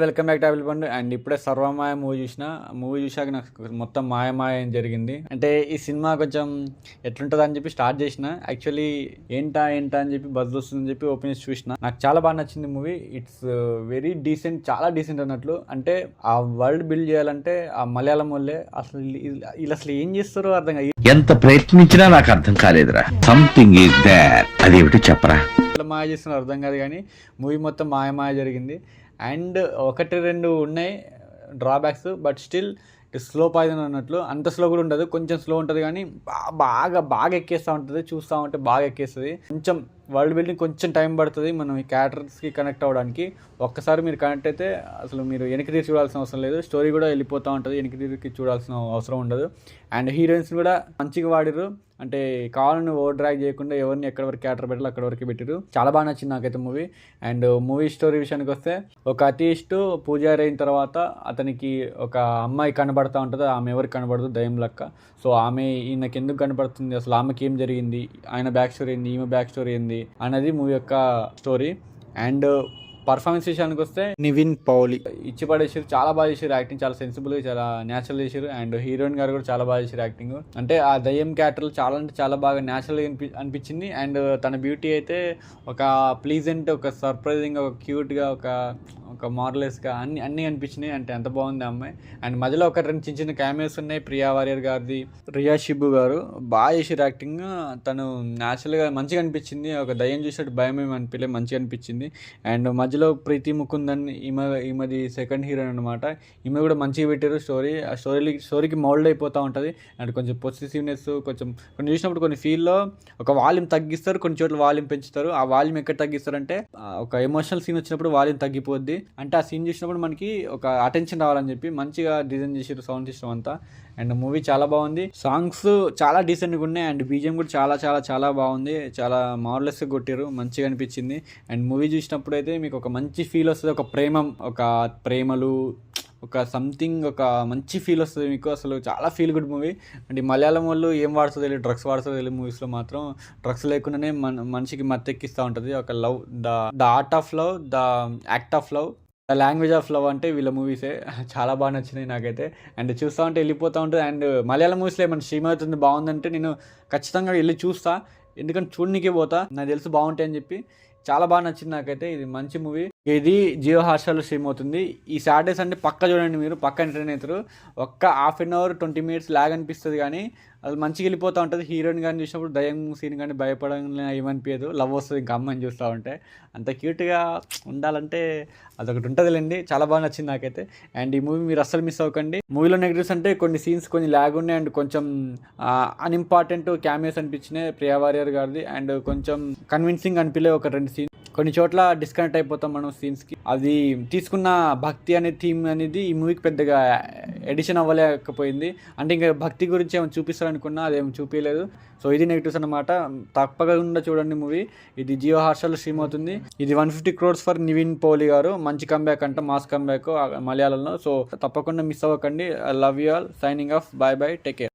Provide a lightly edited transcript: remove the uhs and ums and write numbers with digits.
Welcome back to apple పండు. And ఇప్పుడే సర్వమాయ movie చూశాక నాకు మొత్తం మాయ ఏం జరిగింది అంటే ఈ సినిమా కొంచెం ఎట్లుంటుంది అని చెప్పి స్టార్ట్ చేసిన. యాక్చువల్లీ ఏంటా అని చెప్పి బజ్ వస్తుందని చెప్పి ఓపెన్ చేసి చూసిన. నాకు చాలా బాగా నచ్చింది మూవీ. ఇట్స్ వెరీ డీసెంట్, చాలా డీసెంట్ అన్నట్లు. అంటే ఆ వరల్డ్ బిల్డ్ చేయాలంటే ఆ మలయాళం వాళ్ళే అసలు వీళ్ళు అసలు ఏం చేస్తారో అర్థం కాదు. ఎంత ప్రయత్నించినా నాకు అర్థం కాలేదురా. Something is there. అదేమిటి చెప్పరా? మాయ చేస్తున్నారు అర్థం కాదు, కానీ మూవీ మొత్తం మాయ జరిగింది. అండ్ ఒకటి రెండు ఉన్నాయి drawbacks, but still slow poison అన్నట్లు. అంత స్లో కూడా ఉండదు, కొంచెం స్లో ఉంటుంది, కానీ బాగా ఎక్కేస్తూ ఉంటుంది. చూస్తూ ఉంటే బాగా ఎక్కేస్తుంది. కొంచెం వరల్డ్ బిల్డింగ్ కొంచెం టైం పడుతుంది మనం ఈ క్యారెక్టర్స్కి కనెక్ట్ అవ్వడానికి. ఒక్కసారి మీరు కనెక్ట్ అయితే అసలు మీరు వెనక్కి తిరిగి చూడాల్సిన అవసరం లేదు. స్టోరీ కూడా వెళ్ళిపోతూ ఉంటుంది, వెనక్కి తిరిగి చూడాల్సిన అవసరం ఉండదు. అండ్ హీరోయిన్స్ కూడా మంచిగా వాడిరు. అంటే కావాలని ఓవర్ డ్రాగ్ చేయకుండా ఎవరిని ఎక్కడి వరకు క్యారెక్టర్ పెట్టాలో అక్కడ వరకు పెట్టారు. చాలా బాగా నచ్చింది నాకైతే మూవీ. అండ్ మూవీ స్టోరీ విషయానికి వస్తే, ఒక అథీస్ట్ పూజారి అయిన తర్వాత అతనికి ఒక అమ్మాయి కనబడుతూ ఉంటుంది. ఆమె ఎవరికి కనబడదు, దయ్యం లెక్క. సో ఆమె ఈయనకి ఎందుకు కనబడుతుంది, అసలు ఆమెకి ఏం జరిగింది, ఆయన బ్యాక్ స్టోరీ ఏంది, ఈమె బ్యాక్ స్టోరీ ఏంది అనేది మూవీ యొక్క స్టోరీ. అండ్ పర్ఫార్మెన్స్ విషయానికి వస్తే నివిన్ పౌలి ఇచ్చి పడేసారు. చాలా బాగా చేశారు యాక్టింగ్, చాలా సెన్సిబుల్గా, చాలా న్యాచురల్ చేశారు. అండ్ హీరోయిన్ గారు కూడా చాలా బాగా చేశారు యాక్టింగ్. అంటే ఆ దయ్యం క్యారెక్టర్ చాలా అంటే చాలా బాగా న్యాచురల్గా అనిపించింది. అండ్ తన బ్యూటీ అయితే ఒక ప్లీజెంట్, ఒక సర్ప్రైజింగ్, ఒక క్యూట్గా, ఒక మార్లెస్గా అన్నీ అనిపించినాయి. అంటే అంత బాగుంది ఆ అమ్మాయి. అండ్ మధ్యలో ఒక రెండు చిన్న క్యామియోస్ ఉన్నాయి. ప్రియా వారియర్ గారిది, రియా షిబ్బు గారు బాగా చేశారు యాక్టింగ్. తను న్యాచురల్గా మంచిగా అనిపించింది. ఒక దయ్యం చూసినట్టు భయం ఏమి అనిపించలేదు, మంచిగా అనిపించింది. అండ్ మధ్యలో ప్రీతి ముకుందన్, ఈమెది సెకండ్ హీరోయిన్ అనమాట. ఈమె కూడా మంచిగా పెట్టారు స్టోరీ. ఆ స్టోరీకి మౌల్డ్ అయిపోతూ ఉంటుంది. అండ్ కొంచెం పొసెసివ్నెస్, కొంచెం చూసినప్పుడు కొన్ని ఫీల్లో ఒక వాల్యూమ్ తగ్గిస్తారు, కొన్ని చోట్ల వాల్యూమ్ పెంచుతారు. ఆ వాల్యూమ్ ఎక్కడ తగ్గిస్తారంటే ఒక ఎమోషనల్ సీన్ వచ్చినప్పుడు వాల్యూమ్ తగ్గిపోద్ది. అంటే ఆ సీన్ చూసినప్పుడు మనకి ఒక అటెన్షన్ రావాలని చెప్పి మంచిగా డిజైన్ చేసారు సౌండ్ సిస్టమ్ అంతా. అండ్ మూవీ చాలా బాగుంది. సాంగ్స్ చాలా డీసెంట్గా ఉన్నాయి. అండ్ బీజిఎం కూడా చాలా చాలా చాలా బాగుంది. చాలా మార్లెస్గా కొట్టారు, మంచిగా అనిపించింది. అండ్ మూవీ చూసినప్పుడు అయితే మీకు ఒక మంచి ఫీల్ వస్తుంది. ఒక ప్రేమలు, ఒక సంథింగ్, ఒక మంచి ఫీల్ వస్తుంది మీకు. అసలు చాలా ఫీల్ గుడ్ మూవీ. అంటే మలయాళం వాళ్ళు ఏం వాడుతుందో తెలియదు, డ్రగ్స్ వాడుతుందో తెలియదు. మూవీస్లో మాత్రం డ్రగ్స్ లేకుండానే మనిషికి మత్తెక్కిస్తూ ఉంటుంది. ఒక love, the art of love, the act of love, the language of love అంటే వీళ్ళ మూవీసే. చాలా బాగా నచ్చినాయి నాకైతే. అండ్ చూస్తూ ఉంటే వెళ్ళిపోతూ ఉంటుంది. అండ్ మలయాళం మూవీస్లో ఏమైనా శ్రీమతి బాగుందంటే నేను ఖచ్చితంగా వెళ్ళి చూస్తా, ఎందుకంటే చూడనీకే పోతా, నాకు తెలుసు బాగుంటాయి అని చెప్పి. చాలా బాగా నచ్చింది నాకైతే. ఇది మంచి మూవీ. ఇది జియో హాట్స్టార్లో స్ట్రీమ్ అవుతుంది. ఈ సాటర్డే సండే పక్క చూడండి, మీరు పక్క ఎంటర్టైన్ అవుతారు. ఒక్క హాఫ్ అన్ అవర్ 20 minutes లాగ్ అనిపిస్తుంది, కానీ అది మంచిగా వెళ్ళిపోతూ ఉంటుంది. హీరోయిన్ కానీ చూసినప్పుడు దయ్యం సీన్ కానీ భయపడంగా ఏమనిపించదు. లవ్ వస్తుంది ఇంకా అమ్మాయిని చూస్తూ ఉంటే. అంత క్యూట్గా ఉండాలంటే అదొకటి ఉంటుందిలేండి. చాలా బాగా నచ్చింది నాకైతే. అండ్ ఈ మూవీ మీరు అస్సలు మిస్ అవ్వకండి. మూవీలో నెగిటివ్స్ అంటే కొన్ని సీన్స్ కొన్ని లాగ్ ఉన్నాయి. అండ్ కొంచెం అన్ఇంపార్టెంట్ క్యామియోస్ అనిపించినాయి ప్రియా వారియర్ గారిది. అండ్ కొంచెం కన్విన్సింగ్ అనిపించలే ఒక రెండు సీన్స్. కొన్ని చోట్ల డిస్కనెక్ట్ అయిపోతాం మనం సీన్స్కి. అది తీసుకున్న భక్తి అనే థీమ్ అనేది ఈ మూవీకి పెద్దగా ఎడిషన్ అవ్వలేకపోయింది. అంటే ఇంకా భక్తి గురించి ఏమైనా చూపిస్తారనుకున్నా అదేం చూపించలేదు. సో ఇది నెగిటివ్స్ అనమాట. తప్పకుండా చూడండి మూవీ. ఇది జియో హాట్స్టార్లో స్ట్రీమ్ అవుతుంది. ఇది 150 crores ఫర్ నివిన్ పౌలి గారు. మంచి కంబ్యాక్ అంట, మాస్ కంబ్యాక్ మలయాళంలో. సో తప్పకుండా మిస్ అవ్వకండి. I love you all. Signing off. By by. Take care.